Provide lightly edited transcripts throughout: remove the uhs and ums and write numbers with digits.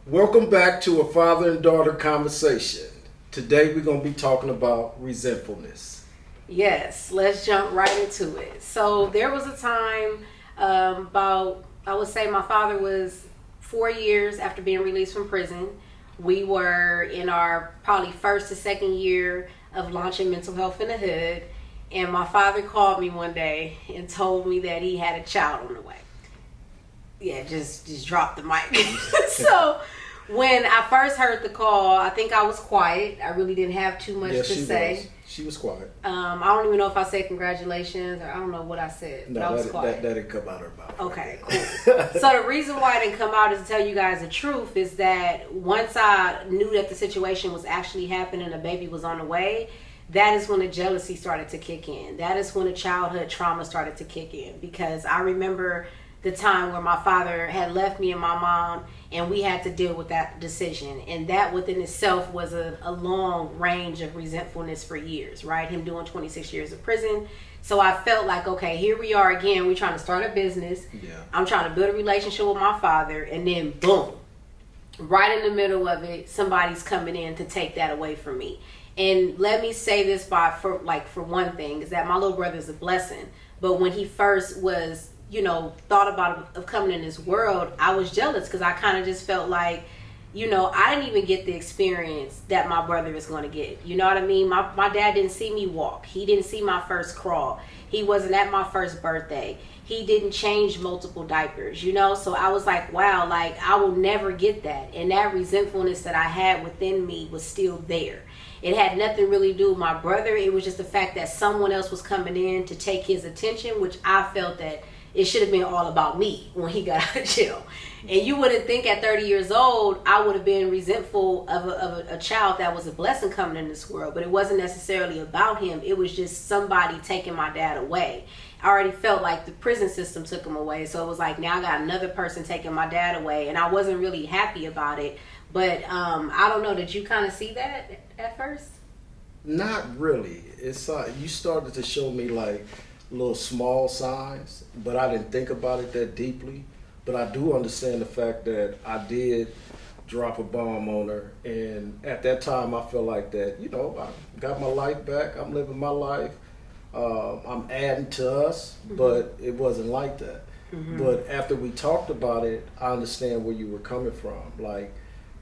Welcome back to a father and daughter conversation. Today we're going to be talking about resentfulness. Yes, let's jump right into it. So there was a time I would say my father was 4 years after being released from prison. We were in our probably first to second year of launching mental health in the hood. And my father called me one day and told me that he had a child on the way. Yeah, just drop the mic. So when I first heard the call, I think I was quiet. I really didn't have too much to say. She was quiet. I don't even know if I said congratulations or I don't know what I said. No, but I was quiet. That didn't come out her mouth. Okay, cool. So the reason why I didn't come out is to tell you guys the truth is that once I knew that the situation was actually happening, the baby was on the way, that is when the jealousy started to kick in. That is when the childhood trauma started to kick in, because I remember the time where my father had left me and my mom and we had to deal with that decision, and that within itself was a long range of resentfulness for years, right? Him doing 26 years of prison. So I felt like, okay, here we are again, we're trying to start a business. I'm trying to build a relationship with my father, and then boom, right in the middle of it, somebody's coming in to take that away from me. And let me say this for one thing, is that my little brother is a blessing. But when he first was, thought about of coming in this world, I was jealous because I kind of just felt like, I didn't even get the experience that my brother is going to get. You know what I mean? My dad didn't see me walk. He didn't see my first crawl. He wasn't at my first birthday. He didn't change multiple diapers, So I was like, wow, like I will never get that. And that resentfulness that I had within me was still there. It had nothing really to do with my brother. It was just the fact that someone else was coming in to take his attention, which I felt that it should have been all about me when he got out of jail. And you wouldn't think at 30 years old, I would have been resentful of a child that was a blessing coming in this world. But it wasn't necessarily about him. It was just somebody taking my dad away. I already felt like the prison system took him away. So it was like, now I got another person taking my dad away. And I wasn't really happy about it. But I don't know, did you kind of see that at first? Not really. It's you started to show me like little small signs, but I didn't think about it that deeply. But I do understand the fact that I did drop a bomb on her, and at that time I felt like that, I got my life back, I'm living my life, I'm adding to us, but it wasn't like that. But after we talked about it, I understand where you were coming from. Like,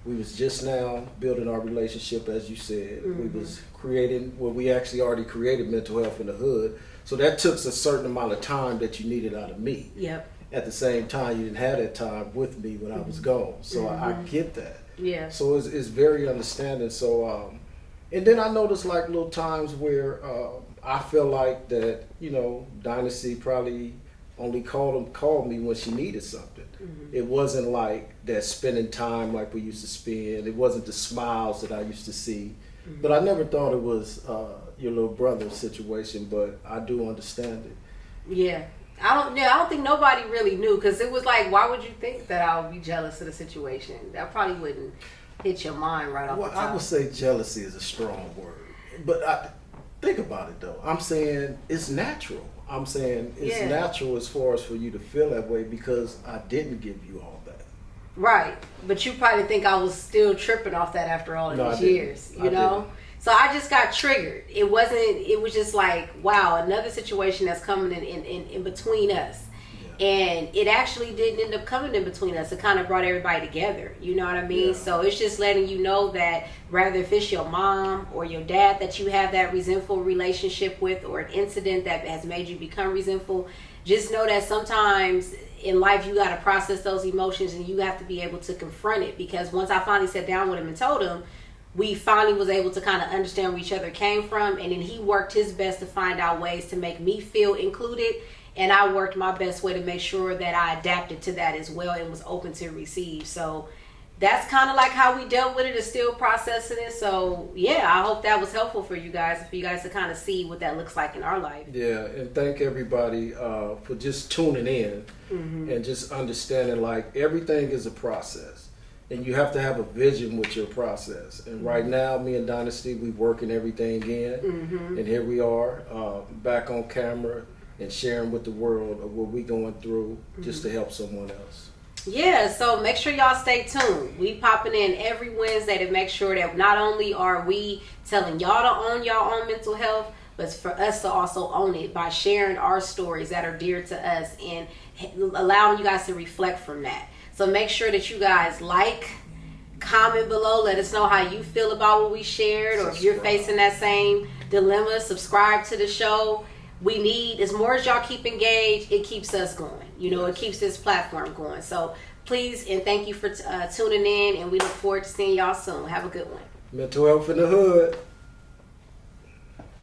we was just now building our relationship, as you said. We was creating, we actually already created mental health in the hood. So that took a certain amount of time that you needed out of me. Yep. At the same time, you didn't have that time with me when I was gone. So I get that. Yeah. So it's very understanding. So, and then I noticed like little times where I feel like that, Dynasty probably only called me when she needed something. It wasn't like that spending time like we used to spend. It wasn't the smiles that I used to see. But I never thought it was your little brother's situation, but I do understand it. Yeah. I don't think nobody really knew, because it was like, why would you think that I would be jealous of the situation? That probably wouldn't hit your mind right off the top. I would say jealousy is a strong word. But think about it though. I'm saying it's natural. I'm saying it's natural as far as for you to feel that way, because I didn't give you all that. Right. But you probably think I was still tripping off that after all these years, you know? So I just got triggered. It was just like, wow, another situation that's coming in between us. Yeah. And it actually didn't end up coming in between us. It kind of brought everybody together. You know what I mean? Yeah. So it's just letting you know that rather if it's your mom or your dad that you have that resentful relationship with, or an incident that has made you become resentful, just know that sometimes in life you got to process those emotions, and you have to be able to confront it. Because once I finally sat down with him and told him, we finally was able to kind of understand where each other came from, and then he worked his best to find out ways to make me feel included, and I worked my best way to make sure that I adapted to that as well and was open to receive. So that's kind of like how we dealt with it, is still processing it. So yeah, I hope that was helpful for you guys to kind of see what that looks like in our life. Yeah, and thank everybody for just tuning in and just understanding like everything is a process. And you have to have a vision with your process. And right now, me and Dynasty, we working everything in. And here we are, back on camera and sharing with the world of what we going through just to help someone else. Yeah, so make sure y'all stay tuned. We popping in every Wednesday to make sure that not only are we telling y'all to own your own mental health, but for us to also own it by sharing our stories that are dear to us and allowing you guys to reflect from that. So make sure that you guys comment below, let us know how you feel about what we shared, or if you're facing that same dilemma, subscribe to the show. We need, as more as y'all keep engaged, it keeps us going. It keeps this platform going. So please and thank you for tuning in, and we look forward to seeing y'all soon. Have a good one. Mental health in the hood.